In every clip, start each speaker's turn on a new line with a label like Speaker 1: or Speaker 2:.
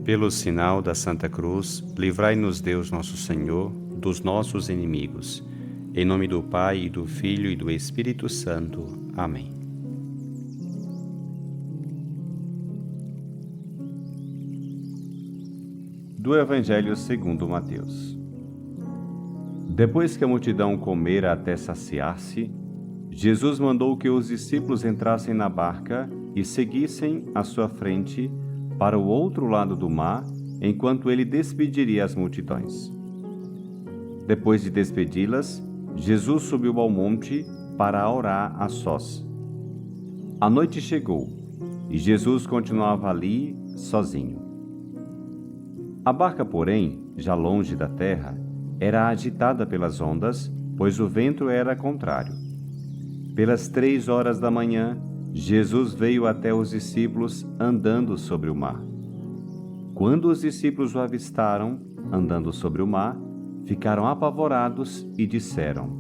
Speaker 1: Pelo sinal da Santa Cruz, livrai-nos Deus nosso Senhor dos nossos inimigos. Em nome do Pai, e do Filho e do Espírito Santo. Amém. Do Evangelho segundo Mateus. Depois que a multidão comera até saciar-se, Jesus mandou que os discípulos entrassem na barca e seguissem à sua frente para o outro lado do mar, enquanto ele despediria as multidões. Depois de despedi-las, Jesus subiu ao monte para orar a sós. A noite chegou e Jesus continuava ali sozinho. A barca, porém, já longe da terra, era agitada pelas ondas, pois o vento era contrário. Pelas 3 horas da manhã, Jesus veio até os discípulos andando sobre o mar. Quando os discípulos o avistaram, andando sobre o mar, ficaram apavorados e disseram: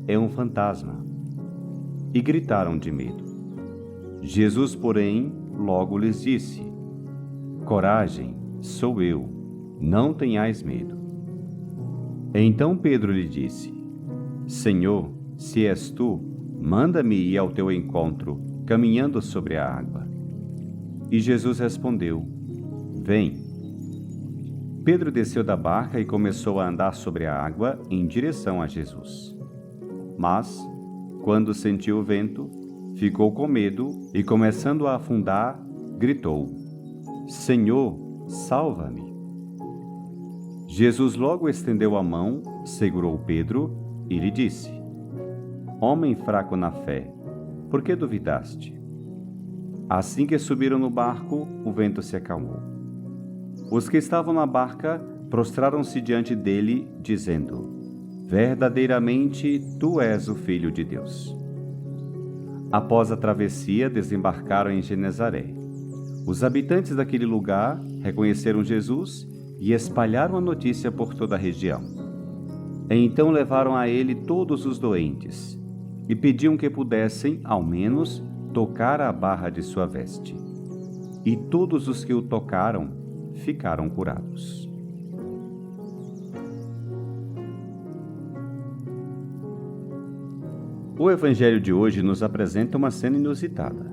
Speaker 1: "É um fantasma!" E gritaram de medo. Jesus, porém, logo lhes disse: "Coragem, sou eu, não tenhais medo." Então Pedro lhe disse: "Senhor, se és tu, manda-me ir ao teu encontro, caminhando sobre a água." E Jesus respondeu: "Vem." Pedro desceu da barca e começou a andar sobre a água em direção a Jesus. Mas, quando sentiu o vento, ficou com medo e, começando a afundar, gritou: "Senhor, salva-me!" Jesus logo estendeu a mão, segurou Pedro e lhe disse: "Homem fraco na fé, por que duvidaste?" Assim que subiram no barco, o vento se acalmou. Os que estavam na barca prostraram-se diante dele, dizendo: "Verdadeiramente, tu és o Filho de Deus." Após a travessia, desembarcaram em Genezaré. Os habitantes daquele lugar reconheceram Jesus e espalharam a notícia por toda a região. Então levaram a ele todos os doentes e pediam que pudessem, ao menos, tocar a barra de sua veste. E todos os que o tocaram ficaram curados. O Evangelho de hoje nos apresenta uma cena inusitada.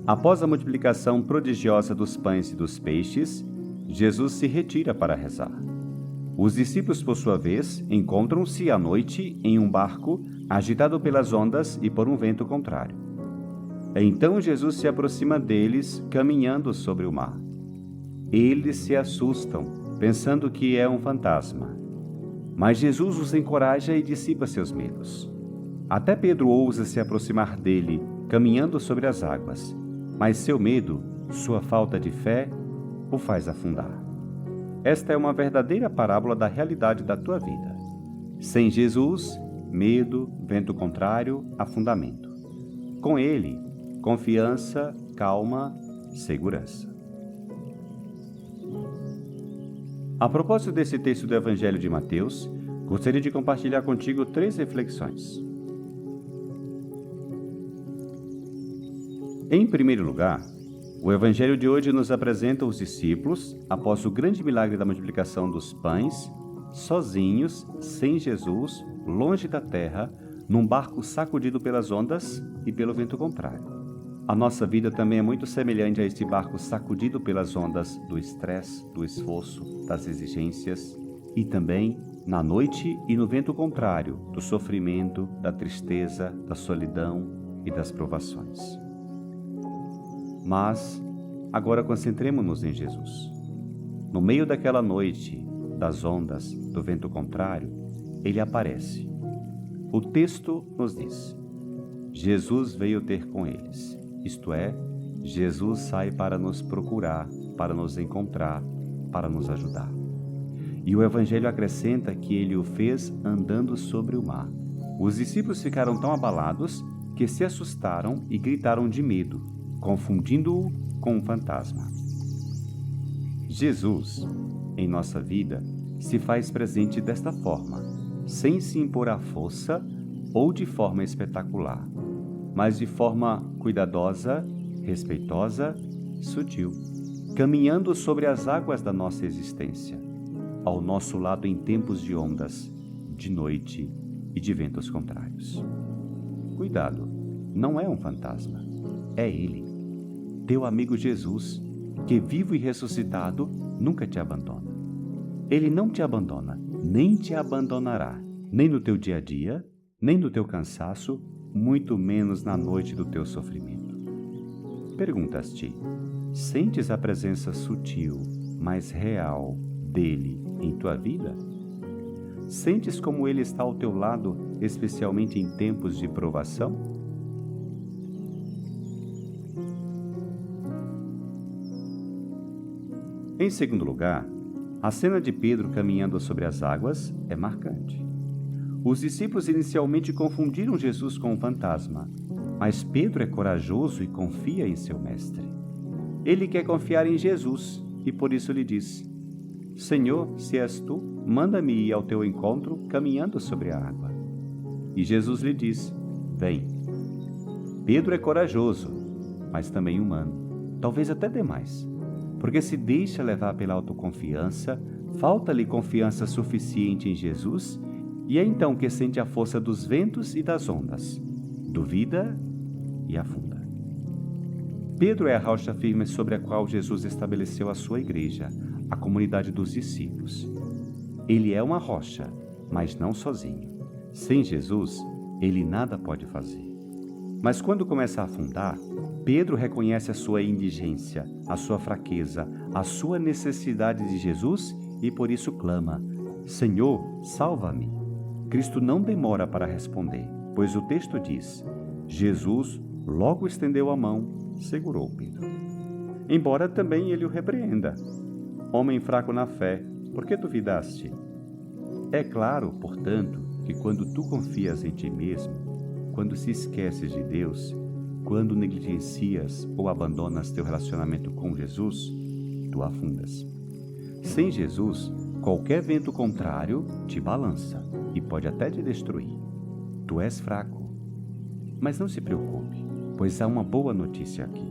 Speaker 1: Após a multiplicação prodigiosa dos pães e dos peixes, Jesus se retira para rezar. Os discípulos, por sua vez, encontram-se à noite em um barco agitado pelas ondas e por um vento contrário. Então Jesus se aproxima deles, caminhando sobre o mar. Eles se assustam, pensando que é um fantasma. Mas Jesus os encoraja e dissipa seus medos. Até Pedro ousa se aproximar dele, caminhando sobre as águas, mas seu medo, sua falta de fé, o faz afundar. Esta é uma verdadeira parábola da realidade da tua vida. Sem Jesus, medo, vento contrário, afundamento. Com ele, confiança, calma, segurança. A propósito desse texto do Evangelho de Mateus, gostaria de compartilhar contigo 3 reflexões. Em primeiro lugar, o Evangelho de hoje nos apresenta os discípulos, após o grande milagre da multiplicação dos pães, sozinhos, sem Jesus, longe da terra, num barco sacudido pelas ondas e pelo vento contrário. A nossa vida também é muito semelhante a este barco sacudido pelas ondas do estresse, do esforço, das exigências e também na noite e no vento contrário, do sofrimento, da tristeza, da solidão e das provações. Mas, agora concentremo-nos em Jesus. No meio daquela noite, das ondas, do vento contrário, ele aparece. O texto nos diz: Jesus veio ter com eles. Isto é, Jesus sai para nos procurar, para nos encontrar, para nos ajudar. E o Evangelho acrescenta que ele o fez andando sobre o mar. Os discípulos ficaram tão abalados que se assustaram e gritaram de medo, confundindo-o com um fantasma. Jesus, em nossa vida, se faz presente desta forma, sem se impor à força ou de forma espetacular, mas de forma cuidadosa, respeitosa, sutil. caminhando sobre as águas da nossa existência, ao nosso lado em tempos de ondas, de noite e de ventos contrários. Cuidado, não é um fantasma, é Ele, teu amigo Jesus, que vivo e ressuscitado nunca te abandona. Ele não te abandona, nem te abandonará, nem no teu dia a dia, nem no teu cansaço, muito menos na noite do teu sofrimento. Perguntas-te: sentes a presença sutil, mas real, dele em tua vida? Sentes como ele está ao teu lado, especialmente em tempos de provação? Em segundo lugar, a cena de Pedro caminhando sobre as águas é marcante. Os discípulos inicialmente confundiram Jesus com um fantasma, mas Pedro é corajoso e confia em seu mestre. Ele quer confiar em Jesus e por isso lhe diz: Senhor, se és tu, manda-me ir ao teu encontro caminhando sobre a água. E Jesus lhe diz: vem. Pedro é corajoso, mas também humano, talvez até demais, porque se deixa levar pela autoconfiança, falta-lhe confiança suficiente em Jesus e é então que sente a força dos ventos e das ondas, duvida e afunda. Pedro é a rocha firme sobre a qual Jesus estabeleceu a sua igreja, a comunidade dos discípulos. Ele é uma rocha, mas não sozinho. Sem Jesus, ele nada pode fazer. Mas quando começa a afundar, Pedro reconhece a sua indigência, a sua fraqueza, a sua necessidade de Jesus e por isso clama: Senhor, salva-me. Cristo não demora para responder, pois o texto diz: Jesus logo estendeu a mão, segurou Pedro. Embora também ele o repreenda: homem fraco na fé, por que duvidaste? É claro, portanto, que quando tu confias em ti mesmo, quando se esqueces de Deus, quando negligencias ou abandonas teu relacionamento com Jesus, tu afundas. Sem Jesus, qualquer vento contrário te balança e pode até te destruir. Tu és fraco. Mas não se preocupe, pois há uma boa notícia aqui.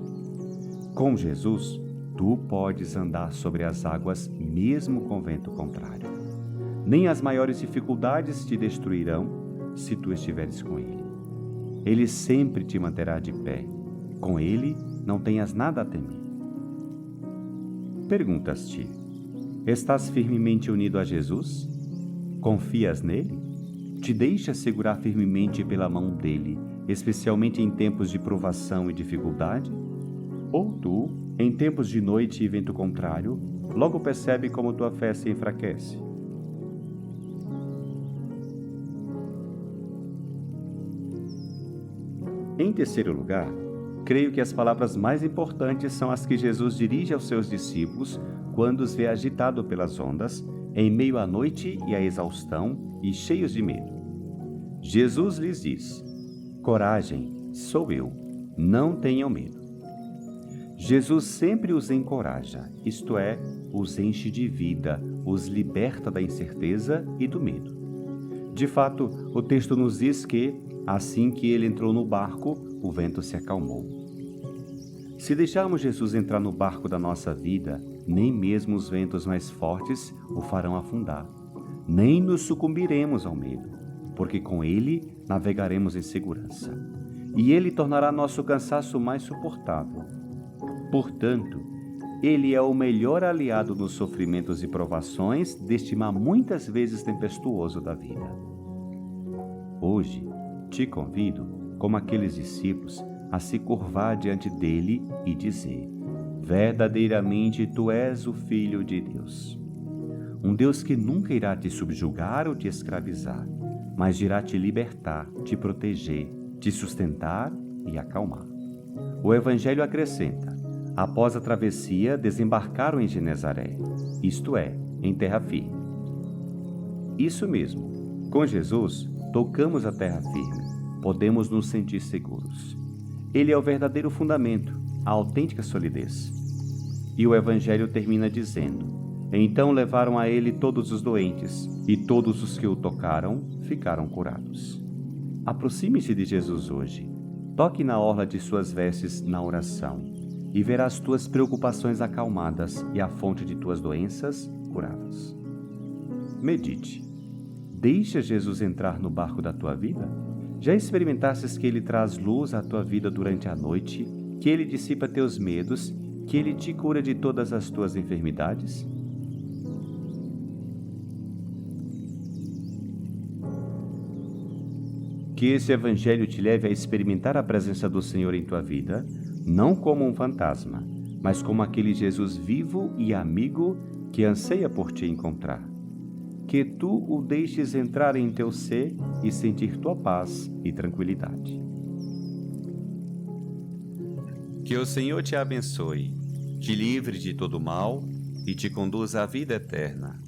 Speaker 1: Com Jesus, tu podes andar sobre as águas mesmo com vento contrário. Nem as maiores dificuldades te destruirão se tu estiveres com Ele. Ele sempre te manterá de pé. Com Ele não tenhas nada a temer. Perguntas-te: estás firmemente unido a Jesus? Confias nele? Te deixas segurar firmemente pela mão dele, especialmente em tempos de provação e dificuldade? Ou tu, em tempos de noite e vento contrário, logo percebe como tua fé se enfraquece? Em terceiro lugar, creio que as palavras mais importantes são as que Jesus dirige aos seus discípulos quando os vê agitado pelas ondas, em meio à noite e à exaustão e cheios de medo. Jesus lhes diz: coragem, sou eu, não tenham medo. Jesus sempre os encoraja, isto é, os enche de vida, os liberta da incerteza e do medo. De fato, o texto nos diz que, assim que ele entrou no barco, o vento se acalmou. Se deixarmos Jesus entrar no barco da nossa vida, nem mesmo os ventos mais fortes o farão afundar. Nem nos sucumbiremos ao medo, porque com ele navegaremos em segurança. E ele tornará nosso cansaço mais suportável. Portanto, ele é o melhor aliado nos sofrimentos e provações deste mar muitas vezes tempestuoso da vida. Hoje, te convido, como aqueles discípulos, a se curvar diante dele e dizer: verdadeiramente tu és o Filho de Deus. Um Deus que nunca irá te subjugar ou te escravizar, mas irá te libertar, te proteger, te sustentar e acalmar. O Evangelho acrescenta: após a travessia, desembarcaram em Genezaré, isto é, em terra firme. Isso mesmo, com Jesus, tocamos a terra firme, podemos nos sentir seguros. Ele é o verdadeiro fundamento, a autêntica solidez. E o Evangelho termina dizendo: então levaram a ele todos os doentes, e todos os que o tocaram ficaram curados. Aproxime-se de Jesus hoje. Toque na orla de suas vestes na oração. e verás tuas preocupações acalmadas e a fonte de tuas doenças curadas. Medite. Deixa Jesus entrar no barco da tua vida? Já experimentastes que Ele traz luz à tua vida durante a noite, que Ele dissipa teus medos, que Ele te cura de todas as tuas enfermidades? Que esse Evangelho te leve a experimentar a presença do Senhor em tua vida, não como um fantasma, mas como aquele Jesus vivo e amigo que anseia por te encontrar. Que tu o deixes entrar em teu ser e sentir tua paz e tranquilidade. Que o Senhor te abençoe, te livre de todo mal e te conduza à vida eterna.